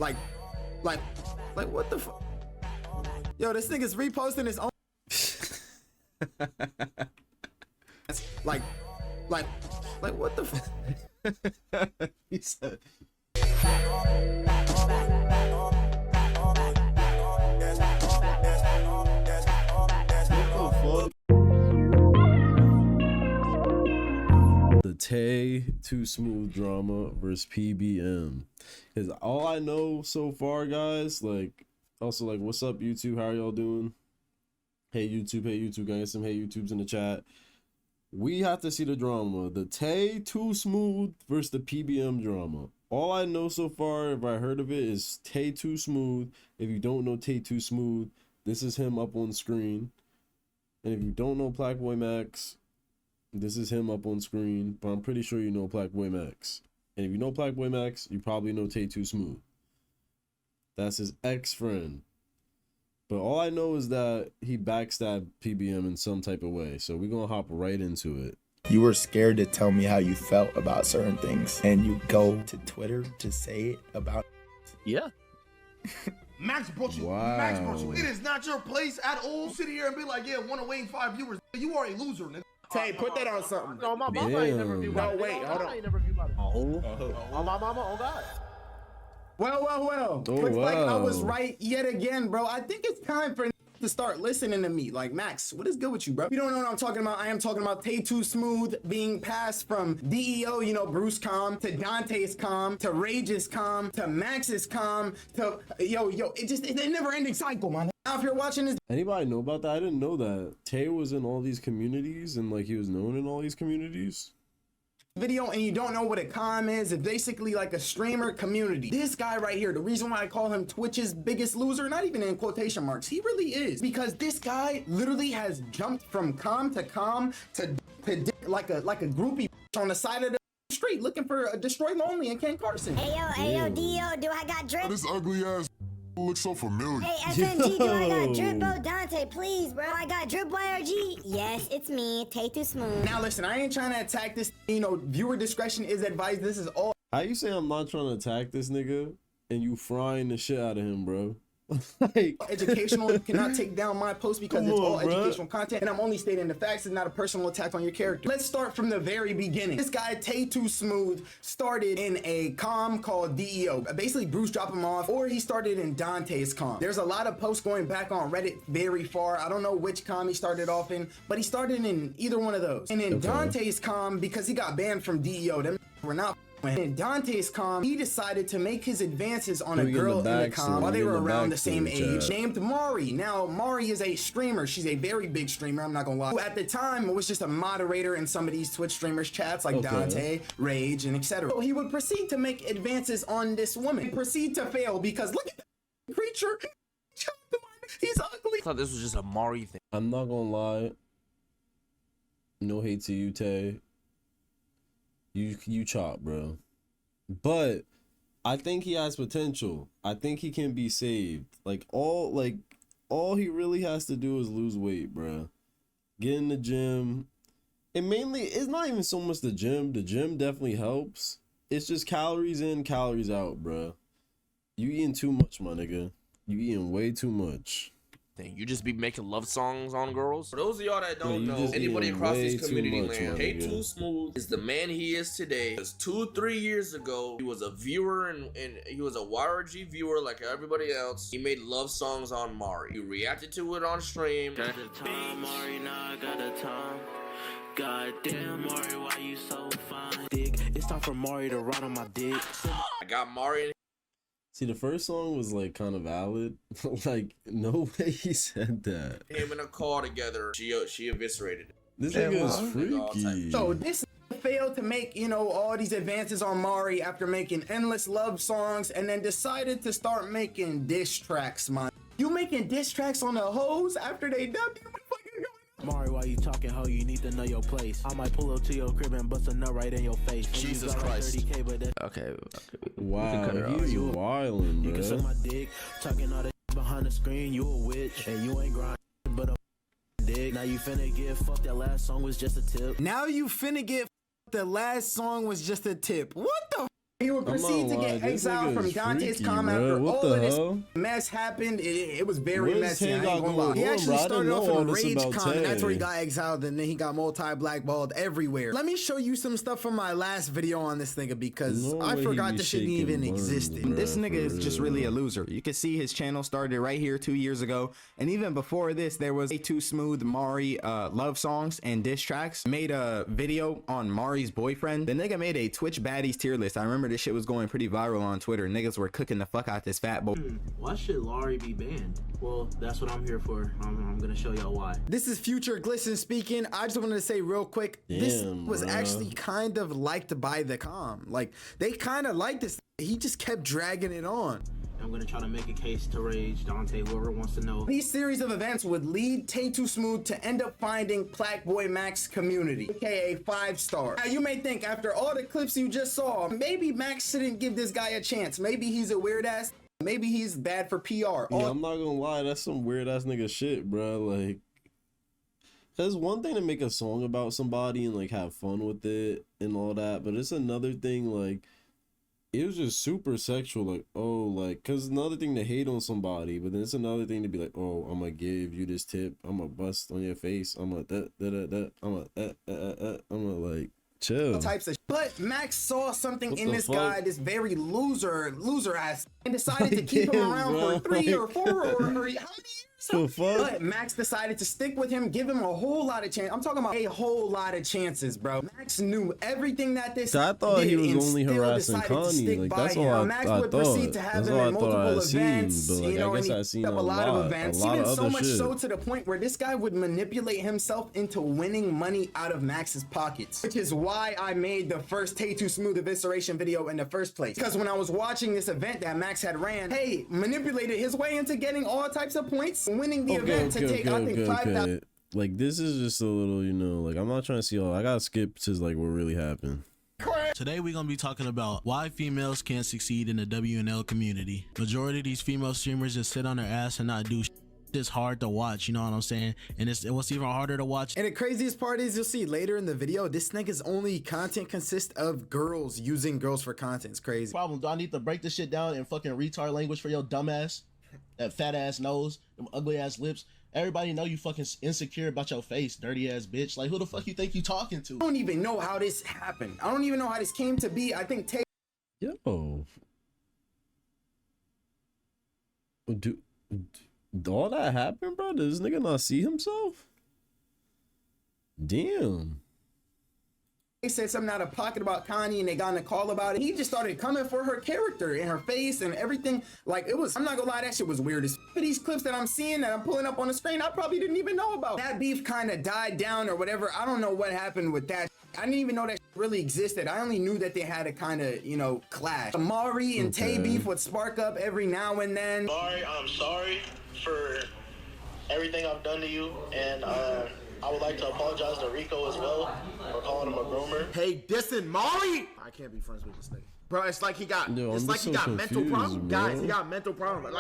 like, what the fuck? Yo, this nigga's reposting his own. like, what the fuck? He said. The Tae2smooth drama versus PBM. Because all I know so far, guys, like, also, like, what's up, YouTube? How are y'all doing? Hey, YouTube, guys, some hey, YouTubes in the chat. We have to see the drama. The Tae2smooth versus the PBM drama. All I know so far, if I heard of it, is Tae2smooth. If you don't know Tae2smooth, this is him up on screen. And if you don't know Plaqueboymax, this is him up on screen, but I'm pretty sure you know Plaqueboymax. And if you know Plaqueboymax, you probably know Tae2smooth. That's his ex-friend. But all I know is that he backstabbed PBM in some type of way. So we're going to hop right into it. You were scared to tell me how you felt about certain things, and you go to Twitter to say it about. Yeah. Max brought you. Wow. Max brought you. It is not your place at all. Sit here and be like, yeah, want to wait 5 viewers. You are a loser, nigga. Tay, put that on something. No, my mama ain't never viewed No, it. wait, hold on. I ain't never viewed it. Oh, my mama, oh God. Well. Oh, Looks like I was wow. right yet again, bro. I think it's time for to start listening to me. Like, Max, what is good with you, bro? You don't know what I'm talking about. I am talking about Tae2smooth being passed from DEO, you know, Bruce Calm, to Dante's Calm, to Rage's Calm, to Max's Calm, to it's a never-ending cycle, man. Now, if you're watching this Anybody know about that? I didn't know that. Tay was in all these communities and like he was known in all these communities. video and you don't know what a comm is, it's basically like a streamer community. This guy right here, the reason why I call him Twitch's biggest loser, not even in quotation marks, he really is, because this guy literally has jumped from comm to like a groupie on the side of the street looking for a Destroy Lonely and Ken Carson. Hey yo, Dio, do I got drip? This ugly ass looks so familiar. Hey, FNG, do I got Drippo Dante? Please, bro. I got Drip YRG. Yes, it's me, Tae2smooth. Now listen, I ain't trying to attack this, you know, viewer discretion is advised. This is all. How you say I'm not trying to attack this nigga and you frying the shit out of him, bro? Like, educational. You cannot take down my post because it's all bro. educational content, and I'm only stating the facts. It's not a personal attack on your character. Let's start from the very beginning. This guy Tae2smooth started in a comm called DEO. Basically, Bruce dropped him off, or he started in Dante's comm. There's a lot of posts going back on Reddit very far. I don't know which comm he started off in, but he started in either one of those. And in Dante's comm, because he got banned from DEO, them were not. In Dante's comm, he decided to make his advances on a girl in the comm while they were around the same age, named Mari. Now, Mari is a streamer. She's a very big streamer, I'm not gonna lie. Who at the time was just a moderator in some of these Twitch streamers' chats, like Dante, Rage, and etc. So he would proceed to make advances on this woman. Proceed to fail because look at the creature. He's ugly. I thought this was just a Mari thing. I'm not gonna lie. No hate to you, Tay. You chop, bro. But I think he has potential. I think he can be saved. All he really has to do is lose weight, bro. Get in the gym. And mainly, it's not even so much the gym. The gym definitely helps. It's just calories in, calories out, bro. You eating too much, my nigga. You eating way too much. You just be making love songs on girls. For those of y'all that don't know, anybody across this community land, Tae2smooth is the man he is today. Because 2-3 years ago, he was a viewer and he was a YRG viewer like everybody else. He made love songs on Mari. He reacted to it on stream. Got the time, Mari, now I got the time. Goddamn, Mari, why you so fine? Dick, it's time for Mari to ride on my dick. I got Mari in. See, the first song was like kind of valid. Like, no way he said that. Him and a car together, she eviscerated him. This nigga is freaky. So this failed to make, you know, all these advances on Mari after making endless love songs, and then decided to start making diss tracks, man. You making diss tracks on the hoes after they dubbed you? What the fuck is going on? Mari, why you talking, ho? You need to know your place. I might pull up to your crib and bust a nut right in your face. Jesus Christ. 30K, but that's Okay. Wow, he's wildin', you can suck bro. my dick, talking all that behind the screen. You a witch, and you ain't grind, but a dick. Now you finna get fucked. That last song was just a tip. Now you finna get the last song was just a tip. What the He would proceed to get exiled from Dante's com after all of this mess happened. It was very messy. I ain't gonna lie. He actually started off in Rage Com, and that's where he got exiled, and then he got multi-blackballed everywhere. Let me show you some stuff from my last video on this nigga because I forgot this shit even existed. This nigga is just really a loser. You can see his channel started right here 2 years ago, and even before this, there was Tae2smooth Mari love songs and diss tracks. Made a video on Mari's boyfriend. The nigga made a Twitch baddies tier list. I remember this shit was going pretty viral on Twitter. Niggas were cooking the fuck out this fat boy. Why should Laurie be banned? Well, that's what I'm here for. I'm gonna show y'all why. This is Future Glisten speaking. I just wanted to say real quick, this was actually kind of liked by the com. Like, they kind of liked this. He just kept dragging it on. I'm gonna try to make a case to Rage, Dante, whoever wants to know. These series of events would lead Tae2smooth to end up finding Plaqueboymax community, aka 5-star. Now you may think after all the clips you just saw, maybe Max shouldn't give this guy a chance. Maybe he's a weird ass. Maybe he's bad for PR. Yeah, I'm not gonna lie, that's some weird ass nigga shit, bro. Like, it's one thing to make a song about somebody and like have fun with it and all that, but it's another thing like. It was just super sexual, like, oh, like, cause another thing to hate on somebody, but then it's another thing to be like, oh, I'm gonna give you this tip, I'm gonna bust on your face, I'm gonna I'm gonna like chill. Types of but Max saw something in this guy, this very loser ass, and decided to keep him around for 3 or 4 or how many years? But Max decided to stick with him, give him a whole lot of chances. I'm talking about a whole lot of chances, bro. Max knew everything that this I thought he was only harassing Connie. Like, that's all Max would proceed to have him at multiple events, you know, and he picked up a lot of events, even so much so to the point where this guy would manipulate himself into winning money out of Max's pockets, which is why I made the first Tae2smooth evisceration video in the first place. Because when I was watching this event that Max had ran, hey, manipulated his way into getting all types of points, winning the event to take, I think, 5,000. Like, this is just a little, you know, like, I'm not trying to see all. I gotta skip to like what really happened. Today we're gonna be talking about why females can't succeed in the WNL community. Majority of these female streamers just sit on their ass and not do shit. It's hard to watch, you know what I'm saying? And what's even harder to watch. And the craziest part is, you'll see later in the video, this nigga's only content consists of girls using girls for content. It's crazy. Problem, do I need to break this shit down in fucking retard language for your dumb ass? That fat ass nose, them ugly ass lips. Everybody know you fucking insecure about your face, dirty ass bitch. Like, who the fuck you think you talking to? I don't even know how this happened. I don't even know how this came to be. I think Yo. All that happened, bro? Does this nigga not see himself? Damn. They said something out of pocket about Connie and they got in a call about it. He just started coming for her character and her face and everything. Like, it was, I'm not gonna lie, that shit was weird as for these clips that I'm seeing that I'm pulling up on the screen, I probably didn't even know about. That beef kind of died down or whatever. I don't know what happened with that. I didn't even know that really existed. I only knew that they had a kind of, you know, clash. Mari and Tay beef would spark up every now and then. Mari, I'm sorry for everything I've done to you, and I would like to apologize to Rico as well for calling him a groomer. Hey, dissing Mari! I can't be friends with this nigga. Bro, it's like he got, mental problems. Guys, he got mental problems.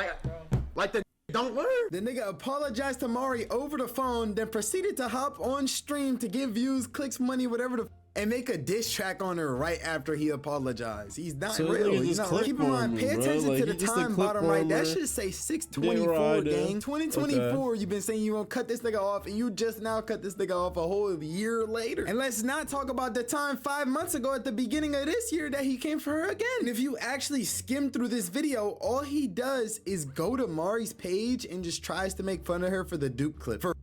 Like the don't learn. The nigga apologized to Mari over the phone, then proceeded to hop on stream to get views, clicks, money, whatever the and make a diss track on her right after he apologized. He's not real. He's not real. Keep in mind, pay attention to the time bottom right. That should say 624, gang. 2024, you've been saying you won't cut this nigga off, and you just now cut this nigga off a whole year later. And let's not talk about the time 5 months ago at the beginning of this year that he came for her again. And if you actually skim through this video, all he does is go to Mari's page and just tries to make fun of her for the Duke clip. For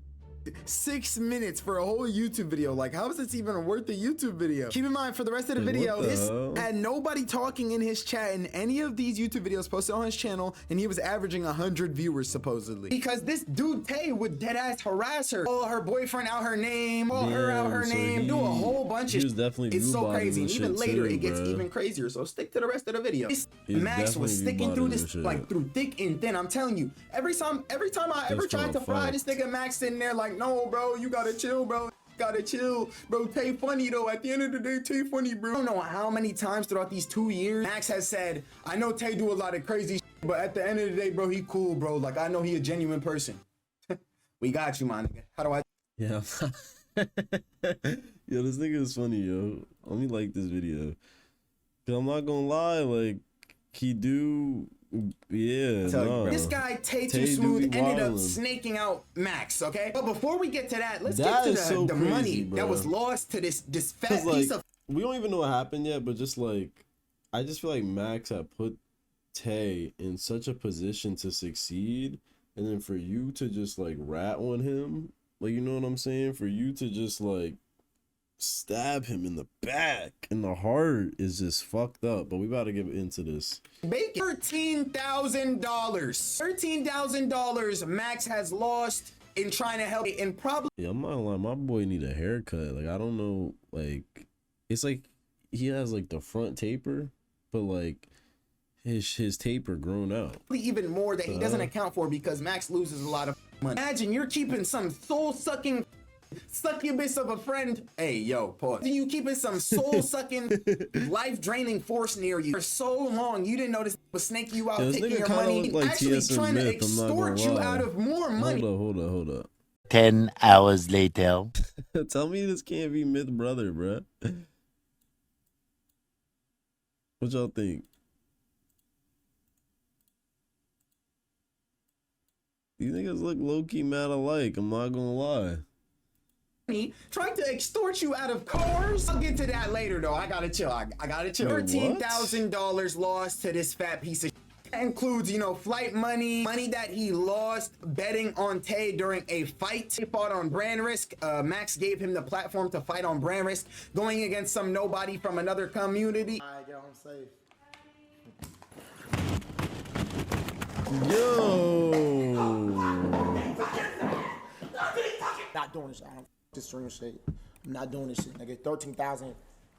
6 minutes for a whole YouTube video. Like, how is this even worth a YouTube video? Keep in mind, for the rest of the video, this had nobody talking in his chat in any of these YouTube videos posted on his channel, and he was averaging 100 viewers supposedly. Because this dude Tay would deadass harass her, call her boyfriend out her name, call her out her name, do a whole bunch of shit. It's so crazy. And even later, it gets even crazier. So stick to the rest of the video. Max was sticking through this like through thick and thin. I'm telling you, every time I ever tried to fry this nigga Max sitting there like, no, bro, you gotta chill, bro. Gotta chill, bro. Tay funny though. At the end of the day, Tay funny, bro. I don't know how many times throughout these 2 years Max has said, I know Tay do a lot of crazy shit, but at the end of the day, bro, he cool, bro. Like, I know he a genuine person. We got you, my nigga. How do I? Yeah. Yo, this nigga is funny, yo. Let me like this video. Cause I'm not gonna lie, like he do. Yeah, nah. This guy Tae2smooth ended up snaking out Max. Okay, but before we get to that, let's get to the crazy, money bro. that was lost to this fat piece of. We don't even know what happened yet, but just like, I just feel like Max had put Tay in such a position to succeed, and then for you to just like rat on him, like, you know what I'm saying? For you to just like stab him in the back, in the heart, is just fucked up. But we about to get into this. $13,000. $13,000 Max has lost in trying to help, and probably. Yeah, I'm not gonna lie, my boy need a haircut. Like, I don't know, like, it's like he has like the front taper, but like his taper grown out. Even more that he doesn't account for because Max loses a lot of money. Imagine you're keeping some soul-sucking succubus of a friend. Hey, yo, pause. You keeping some soul-sucking, life-draining force near you for so long, you didn't notice it was snaking you out, taking your money, like actually trying to extort you out of more money. Hold up. 10 hours later. Tell me this can't be Myth brother, bruh. What y'all think? These niggas look low-key mad alike, I'm not gonna lie. Trying to extort you out of cars. I'll get to that later though. I gotta chill. I gotta chill. $13,000 lost to this fat piece of shit. That includes, you know, flight money, money that he lost betting on Tay during a fight. He fought on brand risk. Max gave him the platform to fight on brand risk, going against some nobody from another community. Alright, get home safe. Yo. Not doing this. I don't this stream shit. I'm not doing this shit. Nigga, 13,000.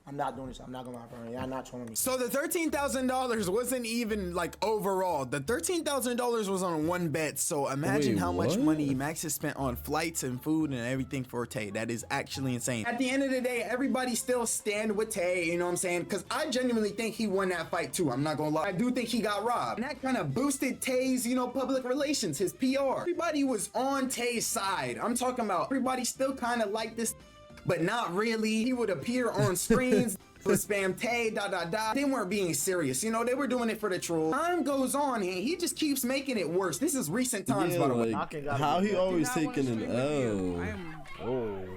I'm not doing this. I'm not gonna lie, bro. Y'all not trolling me. So the $13,000 wasn't even like overall. The $13,000 was on one bet. So imagine how much money Max has spent on flights and food and everything for Tay. That is actually insane. At the end of the day, everybody still stand with Tay. You know what I'm saying? Because I genuinely think he won that fight too. I'm not gonna lie. I do think he got robbed. And that kind of boosted Tay's, you know, public relations, his PR. Everybody was on Tay's side. I'm talking about everybody still kind of liked this, but not really. He would appear on screens, would spam Tay, They weren't being serious. You know, they were doing it for the troll. Time goes on, and he just keeps making it worse. This is recent times, by the way. How he always taking an L. Oh,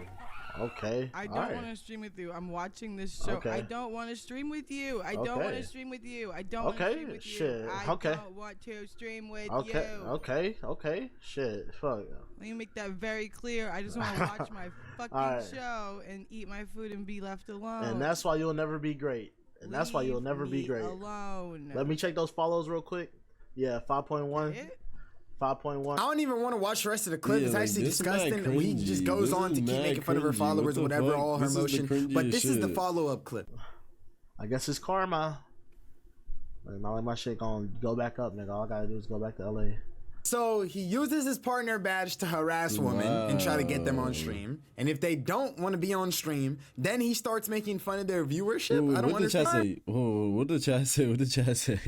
okay. I don't want to stream with you. I'm watching this show. I don't want to stream with you. I don't want to stream with you. I don't want to stream with you. I don't want to stream with you. Okay. Shit. Fuck. Let me make that very clear. I just want to watch my fucking show and eat my food and be left alone. And that's why you'll never be great. And that's why you'll never be great. Alone. Let me check those follows real quick. Yeah, 5.1. 5.1. I don't even want to watch the rest of the clip. It's actually disgusting. He just goes on to keep making fun of her followers or whatever, all her emotion. But this is the follow-up clip. I guess it's karma. Not like my shit gonna go back up, nigga. All I gotta do is go back to LA. So he uses his partner badge to harass women and try to get them on stream. And if they don't want to be on stream, then he starts making fun of their viewership. I don't understand. What did the chat say?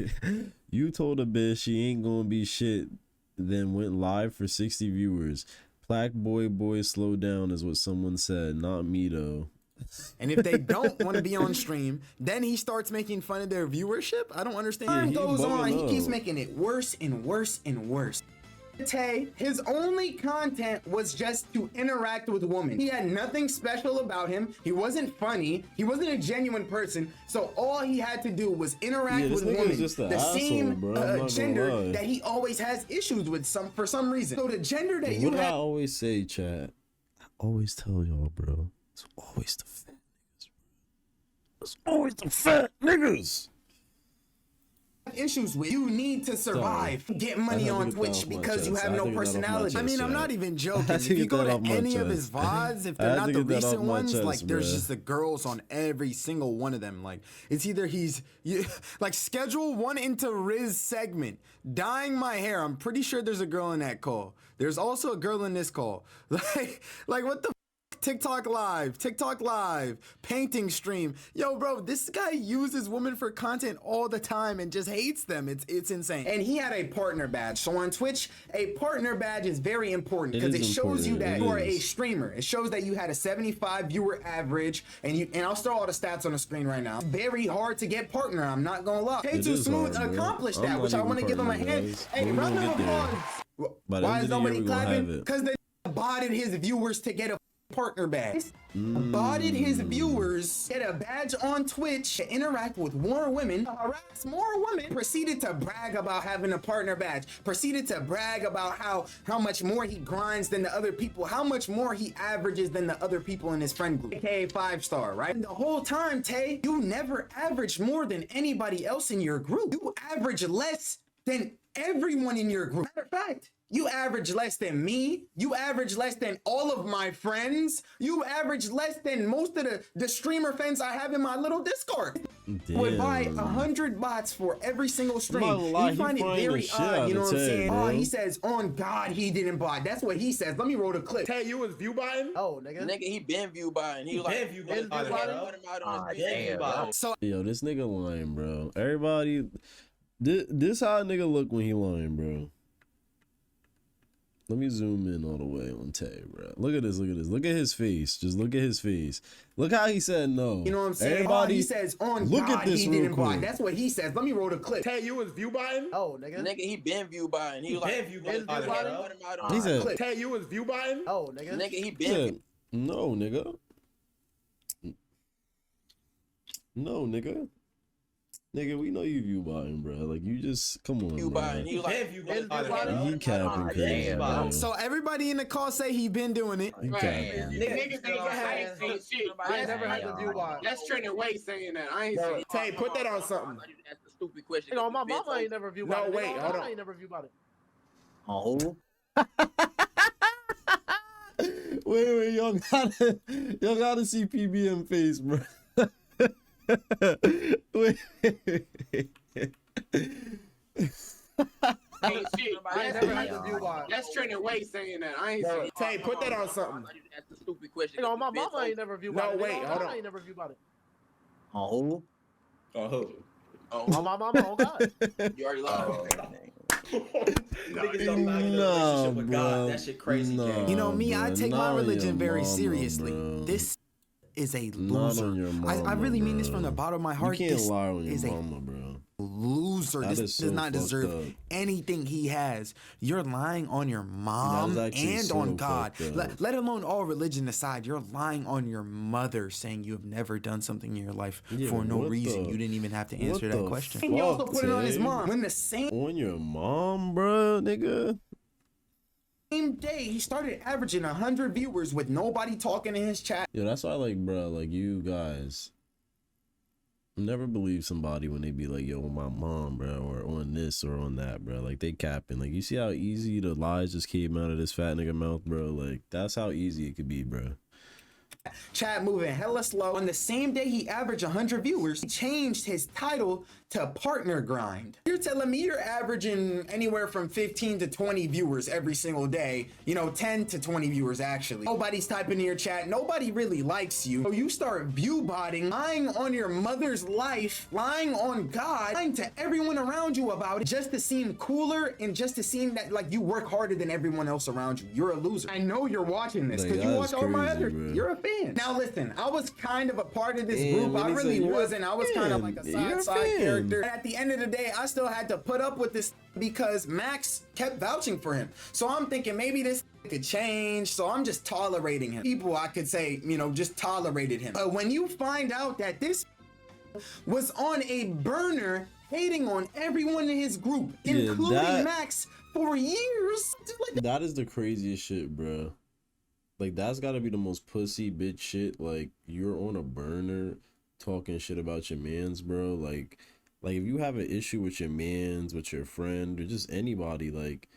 You told a bitch she ain't gonna be shit, then went live for 60 viewers. Plaqueboy slow down is what someone said, not me though. And if they don't want to be on stream, then he starts making fun of their viewership. I don't understand. Time goes on, he keeps making it worse and worse and worse. Tay, his only content was just to interact with women. He had nothing special about him. He wasn't funny. He wasn't a genuine person. So all he had to do was interact with women, the same gender that he always has issues with for some reason. So the gender that you have. I always say, chat, I always tell y'all, bro, it's always the fat niggas. It's always the fat niggas. Issues with. You need to survive. Get money on Twitch because you have no personality. I mean, I'm not even joking. If you go to any of his VODs, if they're not the recent ones, like there's just the girls on every single one of them. Like it's either like schedule one into Riz segment, dyeing my hair. I'm pretty sure there's a girl in that call. There's also a girl in this call. Like what the TikTok live, painting stream. Yo, bro, this guy uses women for content all the time and just hates them. It's insane. And he had a partner badge. So on Twitch, a partner badge is very important because it shows you that you are a streamer. It shows that you had a 75 viewer average, and I'll throw all the stats on the screen right now. It's very hard to get partner, I'm not gonna lie. Tae2smooth accomplished that, which I want to give him a hand. Hey, round of applause. Why is nobody clapping? Because they botted his viewers to get a partner badge. Botted his viewers, get a badge on Twitch to interact with more women, harass more women, proceeded to brag about having a partner badge, proceeded to brag about how much more he grinds than the other people, how much more he averages than the other people in his friend group, aka 5-star, right? And the whole time, Tay, you never averaged more than anybody else in your group. You average less than everyone in your group. Matter of fact, you average less than me. You average less than all of my friends. You average less than most of the streamer friends I have in my little Discord. Would buy 100 bots for every single stream. You find it very odd, you know what I'm saying? Oh, he says, on God, he didn't buy. That's what he says. Let me roll the clip. Tay, you was view buying? Oh, nigga, he been view buying. He like view buying. So yo, this nigga lying, bro. Everybody, this how a nigga look when he lying, bro. Let me zoom in all the way on Tay, bro. Look at this. Look at his face. Just look at his face. Look how he said no. You know what I'm saying? Everybody, he says, on look God, at this he real didn't buy. quick. That's what he says. Let me roll the clip. Tay, you was view buying? Oh, nigga, he been view buying. He like view buying. He said, Tay, you was view buying? Oh, nigga, he he been. said, no, nigga. No, nigga. Nigga, we know you view buying, bro. Like, you just, come on, View buying. He like He capping crazy, bro. So everybody in the call say he been doing it. He capping. Niggas never had shit. I never had to view buy. That's trending way saying that. I ain't saying. Tay, put that on something. That's a stupid question. You know, my mama ain't never view bought it. No, wait, hold on. I ain't never view bought it. Oh. Wait, y'all gotta see PBM face, bro. Wait. I ain't never had to view bought. That's trending way saying that. I ain't saying. Tay, put that on something. That's a stupid question. You know, my mama ain't never view bought it. No, wait, hold on. I ain't never view bought it. Oh. Oh. Oh, my mama, oh God. You already lost. Niggas don't value the relationship with God. That shit crazy. You know me, I take my religion very mama, seriously. Bro. This is a Not loser. on your mama, I really mean this bro. from the bottom of my heart. You can't This lie on your is mama, bro. loser. That This is does so not fucked deserve up. anything he has. You're lying on your mom That is actually and so on God. fucked up. Let alone all religion aside, you're lying on your mother, saying you have never done something in your life Yeah, for no what reason. the- You didn't even have to what answer that the question. fuck, And he also put it on his Tay? mom. When the same On your mom, bro, nigga. day he started averaging 100 viewers with nobody talking in his chat. Yo, that's why, like, bro, like, you guys never believe somebody when they be like, yo, my mom, bro, or on this or on that, bro. Like, they capping. Like, you see how easy the lies just came out of this fat nigga mouth, bro? Like, that's how easy it could be, bro. Chat moving hella slow. On the same day he averaged 100 viewers, he changed his title to partner grind. You're telling me you're averaging anywhere from 15 to 20 viewers every single day. You know, 10 to 20 viewers actually. Nobody's typing in your chat. Nobody really likes you. So you start view botting, lying on your mother's life, lying on God, lying to everyone around you about it just to seem cooler and just to seem that like you work harder than everyone else around you. You're a loser. I know you're watching this because Like, you that's watch all my crazy, other. bro. You're a fan. Now listen, I was kind of a part of this Damn, group. I when he really said you're a wasn't. I was kind of fan. like a You're a side fan. character. And at the end of the day, I still had to put up with this because Max kept vouching for him. So I'm thinking maybe this could change. So I'm just tolerating him. People, I could say, you know, just tolerated him. But when you find out that this was on a burner hating on everyone in his group, Yeah, including Max, for years. Like, That is the craziest shit, bro. Like, that's gotta be the most pussy bitch shit. Like, you're on a burner talking shit about your mans, bro. Like if you have an issue with your mans, with your friend, or just anybody, like,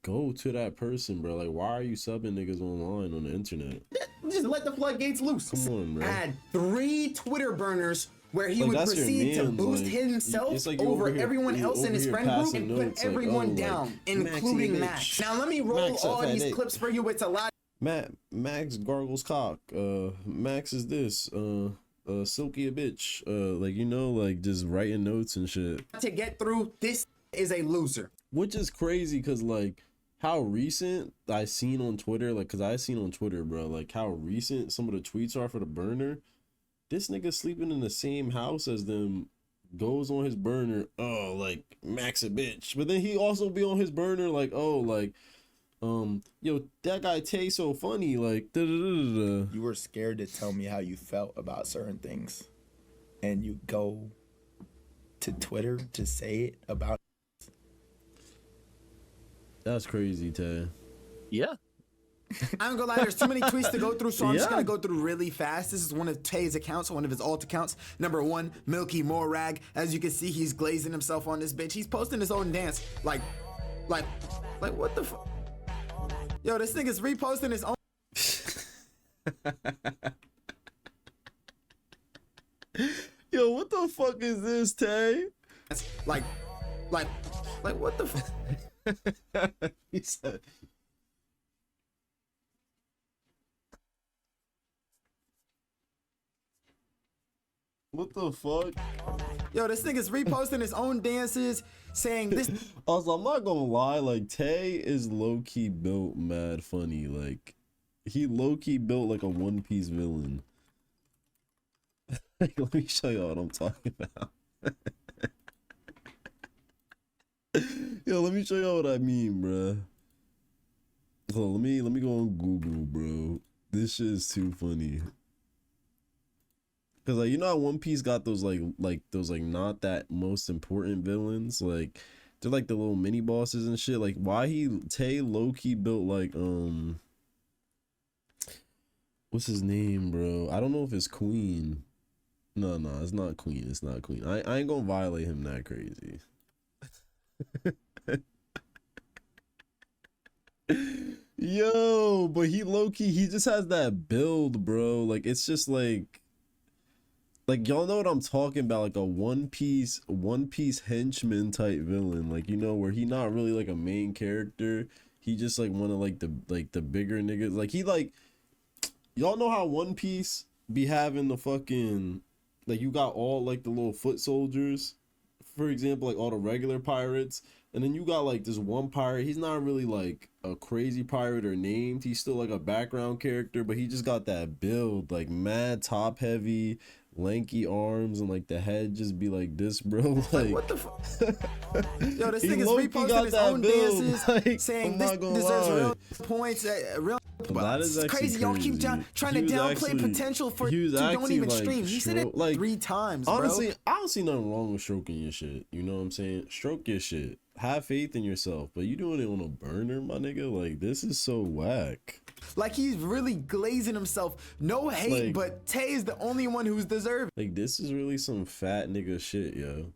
go to that person, bro. Like, why are you subbing niggas online on the internet? just let the floodgates loose. Come on, bro. I had 3 Twitter burners where he Like, would that's your proceed to mans, boost like, himself it's like you over over here- everyone you else in over his here friend group passing and put notes, like, everyone oh, like, down, Maxie, including bitch. Max. Now let me roll Max, all fat these dick. clips for you. It's a lot. Max gargles cock. Max is this. Silky a bitch. Like, you know, like just writing notes and shit. To get through, this is a loser. Which is crazy, cause like how recent I seen on Twitter, like, cause I seen on Twitter, bro, like how recent some of the tweets are for the burner. This nigga sleeping in the same house as them goes on his burner, oh, like, Max a bitch. But then he also be on his burner like, oh, like, yo, that guy Tae so funny, like, da-da-da-da-da. You were scared to tell me how you felt about certain things, and you go to Twitter to say it about. That's crazy, Tae. Yeah. I'm gonna lie, there's too many tweets to go through, so I'm just gonna go through really fast. This is one of Tae's accounts, one of his alt accounts. Number 1, Milky Morag. As you can see, he's glazing himself on this bitch. He's posting his own dance. Like what the fuck? Yo, this nigga's reposting his own. Yo, what the fuck is this, Tae? Like what the fuck? He said. What the fuck? Yo, this nigga's reposting his own dances, saying this. Also, I'm not gonna lie, like, Tae is low-key built mad funny. Like, he low-key built like a One Piece villain. Like, let me show y'all what I'm talking about. Yo, let me show y'all what I mean, bruh. Hold on, let me go on Google, bro. This shit is too funny. Cause like, you know how One Piece got those like those like not that most important villains, like they're like the little mini bosses and shit. Like, why Tae low-key built like what's his name, bro? I don't know if it's Queen. No, it's not Queen. It's not Queen. I ain't gonna violate him that crazy. Yo, but he low-key, he just has that build, bro. Like, it's just like y'all know what I'm talking about, like a One Piece henchman type villain, like, you know, where he not really like a main character. He just like one of like the bigger niggas. Like, he like, y'all know how One Piece be having the fucking, like, you got all like the little foot soldiers, for example, like all the regular pirates, and then you got like this one pirate. He's not really like a crazy pirate or named. He's still like a background character, but he just got that build, like mad top heavy, lanky arms, and like the head just be like this, bro. Like, what the fuck? Yo, this nigga's reposting his own dances, like, saying this deserves real points, real. But that is actually crazy. Y'all keep trying to downplay potential for you don't even like, stream. He said it like 3 times, bro. Honestly, I don't see nothing wrong with stroking your shit. You know what I'm saying? Stroke your shit. Have faith in yourself. But you doing it on a burner, my nigga? Like, this is so whack. Like, he's really glazing himself. No hate, like, but Tae is the only one who's deserving. Like, this is really some fat nigga shit, yo.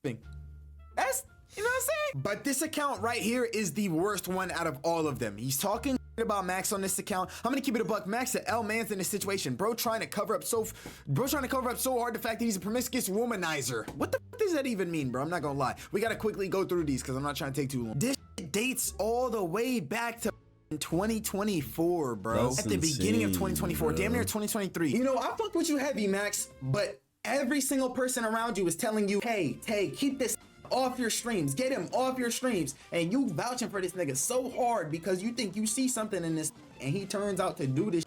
That's, you know what I'm saying? But this account right here is the worst one out of all of them. He's talking about Max on this account. I'm gonna keep it a buck. Max the L man's in this situation. Bro trying to cover up so hard the fact that he's a promiscuous womanizer. What the fuck does that even mean, bro? I'm not gonna lie. We gotta quickly go through these because I'm not trying to take too long. This dates all the way back to 2024, bro. That's at the beginning of 2024, bro. Damn near 2023. You know, I fucked with you heavy, Max, but every single person around you is telling you, hey, Tae, keep this off your streams, get him off your streams, and you vouching for this nigga so hard because you think you see something in this, and he turns out to do this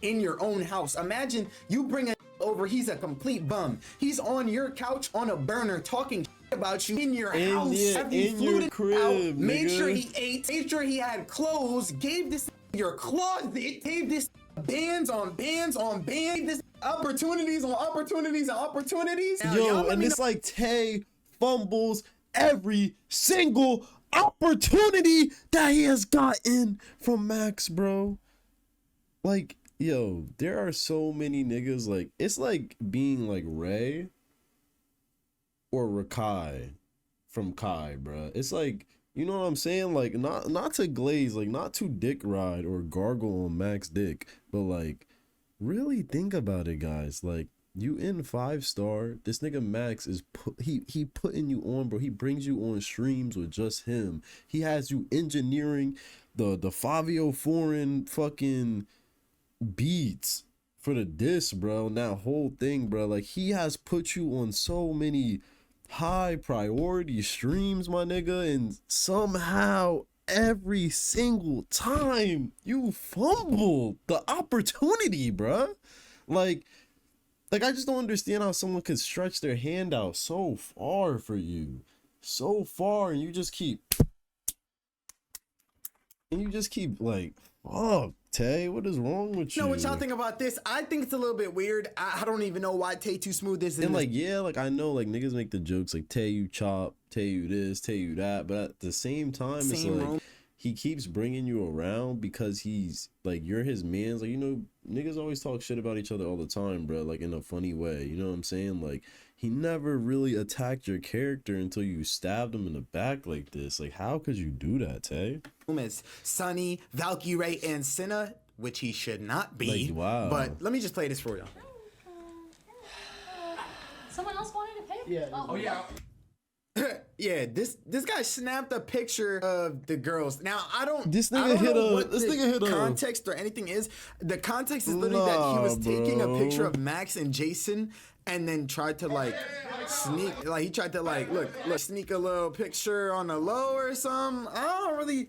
in your own house. Imagine you bring a over, he's a complete bum. He's on your couch on a burner talking about you in your house. In your crib, made sure he ate, made sure he had clothes, gave this your closet, gave this bands on bands on bands, this opportunities on opportunities and opportunities. Now, yo, and it's like Tae fumbles every single opportunity that he has gotten from Max, bro. Like, yo, there are so many niggas, like, it's like being like Ray or Rakai from Kai, bro. It's like, you know what I'm saying? Like, not to glaze, like, not to dick ride or gargle on Max dick, but like, really think about it, guys. Like, you in 5-star, this nigga Max is he putting you on, bro. He brings you on streams with just him. He has you engineering the Fabio Foreign fucking beats for the diss, bro, and that whole thing, bro. Like, he has put you on so many high priority streams, my nigga, and somehow every single time you fumble the opportunity, bro. Like I just don't understand how someone could stretch their hand out so far for you, so far, and you just keep like, fuck, Tay, what is wrong with you? You know what y'all think about this? I think it's a little bit weird. I don't even know why Tae2smooth is in and this. like, yeah, like, I know, like, niggas make the jokes like, Tay, you chop, Tay, you this, Tay, you that, but at the same time, it's like, he keeps bringing you around because he's like, you're his mans. Like, you know, niggas always talk shit about each other all the time, bro, like, in a funny way, you know what I'm saying? Like, he never really attacked your character until you stabbed him in the back like this. Like, how could you do that, Tay? As Sunny, Valkyrie, and Senna, which he should not be. Like, wow. But let me just play this for you. Someone else wanted to pay? Yeah. Oh yeah. Yeah, this guy snapped a picture of the girls. Now I don't. This nigga I don't hit know a. what This the nigga hit a. context or anything is. The context is literally that he was taking a picture bro. of Max and Jason, and then tried to like sneak. Like, he tried to like look, sneak a little picture on the low or something. I don't really.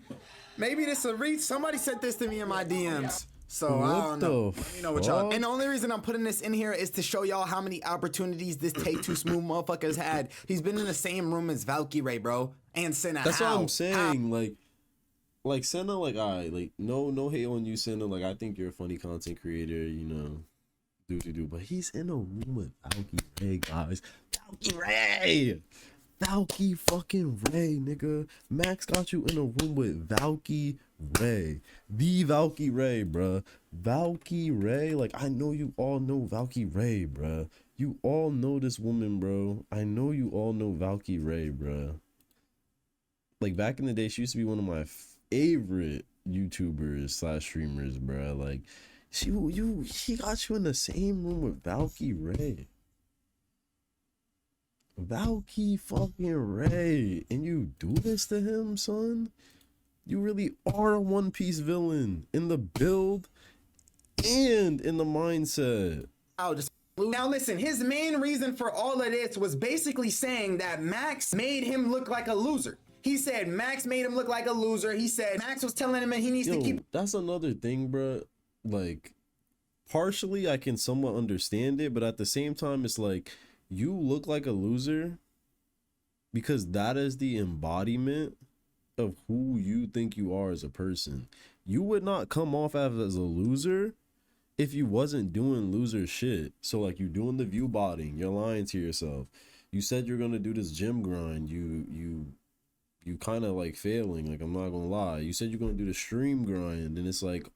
Maybe this a reach. Somebody sent this to me in my DMs. So I don't know. You know what y'all. And the only reason I'm putting this in here is to show y'all how many opportunities this Tae2smooth motherfucker's had. He's been in the same room as Valkyrie, bro, and Senna. That's what I'm saying. Like Senna, like, like, no hate on you, Senna. Like, I think you're a funny content creator, you know, do. But he's in a room with Valkyrie, guys. Valky fucking Ray, nigga. Max got you in a room with Valky Ray. The Valky Ray, bruh. Valky Ray, like, I know you all know Valky Ray, bruh. You all know this woman, bro. I know you all know Valky Ray, bruh. Like, back in the day, she used to be one of my favorite YouTubers / streamers, bruh. Like, she got you in the same room with Valky Ray. Valky fucking Ray, and you do this to him, son? You really are a One Piece villain in the build and in the mindset. Now listen, his main reason for all of this was basically saying that Max made him look like a loser. He said Max made him look like a loser. He said Max was telling him that he needs to keep. That's another thing, bro. Like, partially I can somewhat understand it, but at the same time, it's like, you look like a loser because that is the embodiment of who you think you are as a person. You would not come off as a loser if you wasn't doing loser shit. So, like, you doing the view botting, you're lying to yourself. You said you're gonna do this gym grind. You kind of like failing. Like, I'm not gonna lie. You said you're gonna do the stream grind, and it's like,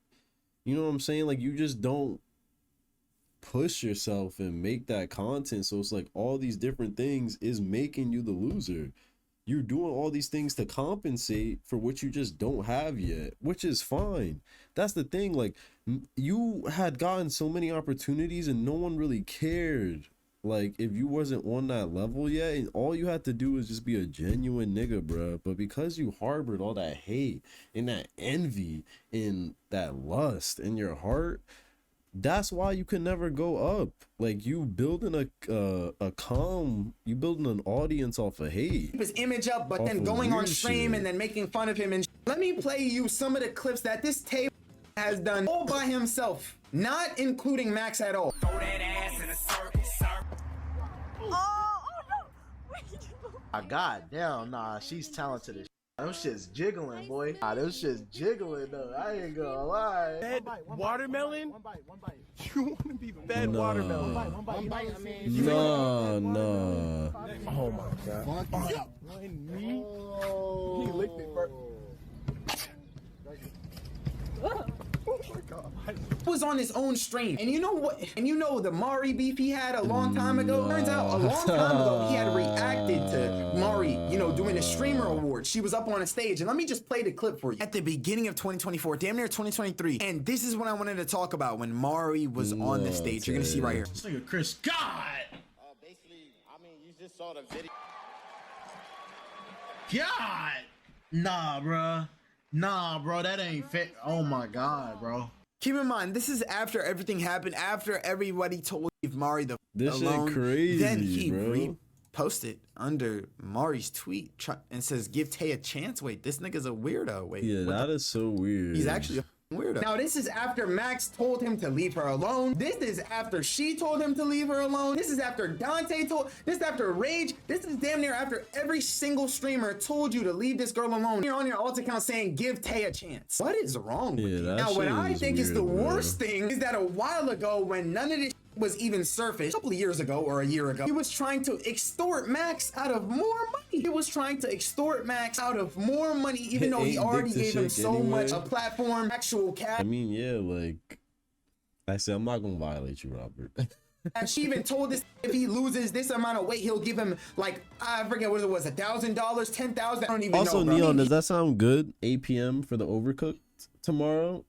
you know what I'm saying? Like, you just don't push yourself and make that content. So it's like all these different things is making you the loser. You're doing all these things to compensate for what you just don't have yet, which is fine. That's the thing. Like, you had gotten so many opportunities and no one really cared. Like, if you wasn't on that level yet, and all you had to do was just be a genuine nigga, bruh. But because you harbored all that hate and that envy and that lust in your heart, that's why you can never go up. Like, you building you building an audience off of hate. Keep his image up, but then going on stream and then making fun of him. And let me play you some of the clips that this Tae has done all by himself, not including Max at all. Throw that ass in a circle. Oh no! Goddamn, nah, she's talented as. Them shit's jiggling, boy. Them shit's jiggling, though. I ain't gonna lie. Fed watermelon? One bite. You want to be fed watermelon? One bite. I mean, Nah. Oh my god. One me? He licked it first. Oh my god. Was on his own stream, and you know what? And you know the Mari beef he had a long time ago. Turns out a long time ago he had reacted to Mari, you know, doing a streamer award. She was up on a stage, and let me just play the clip for you. At the beginning of 2024, damn near 2023, and this is what I wanted to talk about when Mari was on the stage. You're gonna see right here. This nigga Chris, God. basically, I mean, you just saw the video. God. Nah, bruh. Nah, bro, that ain't fair. Oh my god, bro. Keep in mind, this is after everything happened, after everybody told Mari the This alone. shit crazy, Then he bro. reposted under Mari's tweet and says, "Give Tay a chance." Wait, this nigga's a weirdo. Wait, Yeah, that is so weird. he's actually a weirdo. Now, this is after Max told him to leave her alone. This is after she told him to leave her alone. This is after Dante told. This is after Rage. This is damn near after every single streamer told you to leave this girl alone. You're on your alt account saying, "Give Tay a chance." What is wrong with you? Now, what I think is the worst thing is that a while ago, when none of this was even surfaced, a couple of years ago or a year ago, he was trying to extort Max out of more money. He was trying to extort Max out of more money, even though he already gave him so much a platform, actual cash. I mean, yeah, like I said, I'm not gonna violate you, Robert. And she even told us if he loses this amount of weight, he'll give him like, I forget what it was, $1,000, $10,000. I don't even know. Also, bro. Neon, does that sound good? 8 p.m. for the Overcooked tomorrow?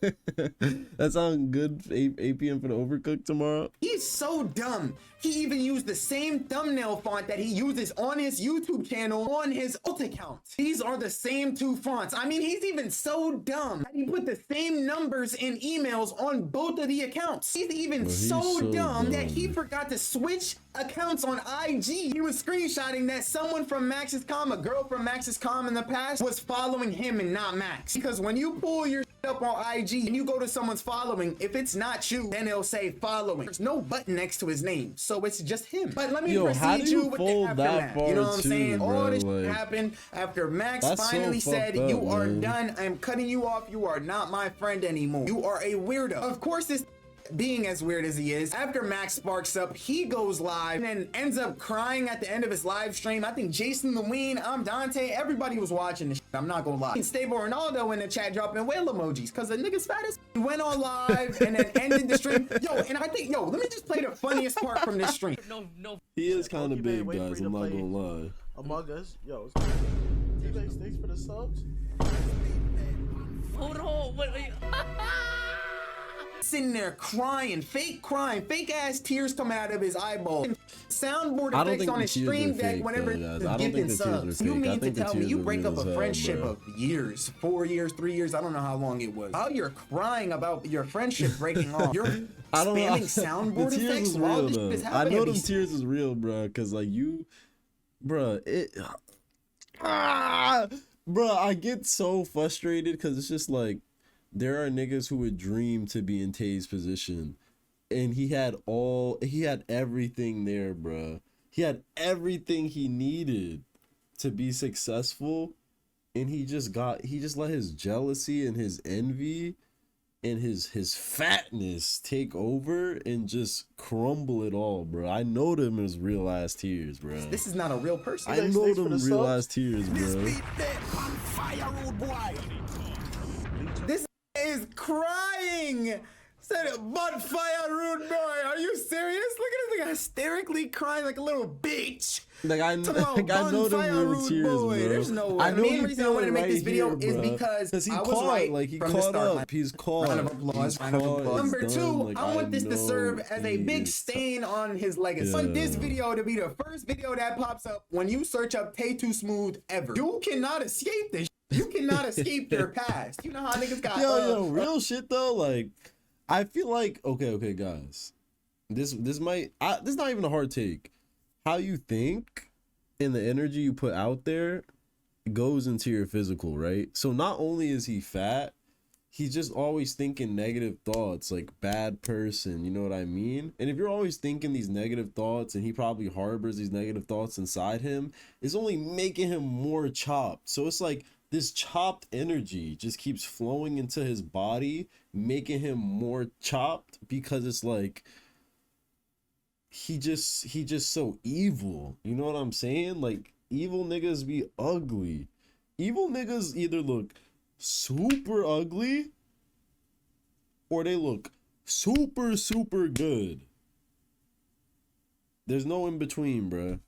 That sound good? 8 p.m. for the Overcooked tomorrow? He's so dumb. He even used the same thumbnail font that he uses on his YouTube channel on his alt account. These are the same two fonts. I mean, he's even so dumb that he put the same numbers in emails on both of the accounts. He's even so dumb that he forgot to switch accounts on IG. He was screenshotting that someone from Max's Com, a girl from Max's Com in the past, was following him and not Max. Because when you pull your up on IG and you go to someone's following, if it's not you, then it'll say following. There's no button next to his name, so it's just him. But let me proceed you with the aftermath. You know what I'm saying? All this happened after Max finally said, "You are done. I'm cutting you off. You are not my friend anymore. You are a weirdo." Of course, this being as weird as he is, after Max sparks up, he goes live and ends up crying at the end of his live stream. I think Jason Lewine, I'm Dante, everybody was watching this shit, I'm not gonna lie. Stable Ronaldo in the chat dropping whale emojis because the nigga's fat as he went on live and then ended the stream. Yo, and I think, let me just play the funniest part from this stream. He is kind of big, guys, I'm not gonna lie. Among Us, yo. Thanks for the subs. Hold on, wait. Sitting there crying, fake ass tears coming out of his eyeball. Soundboard effects on his stream deck whenever he's gifting subs. You mean to tell me you break up a friendship of years, 4 years, 3 years, I don't know how long it was. While you're crying about your friendship breaking off, you're spamming soundboard effects while this shit is happening. I know them tears is real, bro, because like you, bro, bro, I get so frustrated because it's just like, there are niggas who would dream to be in Tae's position, and he had everything there, bruh. He had everything he needed to be successful, and he just let his jealousy and his envy and his fatness take over and just crumble it all, bro. I know them as real ass tears, bro. This is not a real person. I know them real ass tears, bro. This is crying. Said bonfire rude boy. Are you serious? Look at this thing hysterically crying like a little bitch. Like I know them real tears, bro. There's no way. The main reason I want to make this video is because I was right like he from caught the start. up. He's caught. Round of applause. Number two, I want this to serve as a big stain on his legacy. I want this video to be the first video that pops up when you search up Tae2smooth ever. You cannot escape this. You cannot escape your past. You know how niggas got yo, real shit though. Like, I feel like okay, guys. This is not even a hard take. How you think and the energy you put out there goes into your physical, right? So not only is he fat, he's just always thinking negative thoughts, like bad person, you know what I mean? And if you're always thinking these negative thoughts and he probably harbors these negative thoughts inside him, it's only making him more chopped. So it's like this chopped energy just keeps flowing into his body, making him more chopped because it's like he just so evil. You know what I'm saying? Like, evil niggas be ugly. Evil niggas either look super ugly or they look super good. There's no in between, bruh.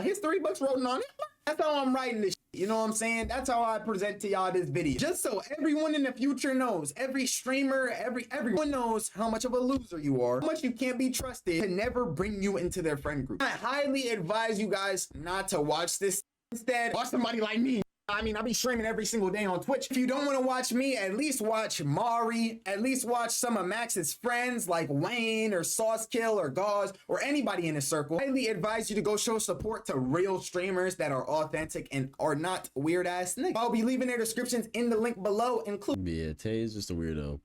History books written on it. That's how I'm writing this shit. You know what I'm saying? That's how I present to y'all this video. Just so everyone in the future knows, every streamer, everyone knows how much of a loser you are, how much you can't be trusted to never bring you into their friend group. I highly advise you guys not to watch this. Instead, watch somebody like me. I mean, I be streaming every single day on Twitch. If you don't want to watch me, at least watch Mari, at least watch some of Max's friends like Wayne or Saucekill or Gauze or anybody in his circle. I highly advise you to go show support to real streamers that are authentic and are not weird ass niggas. I'll be leaving their descriptions in the link below, including. Yeah, Tay is just a weirdo.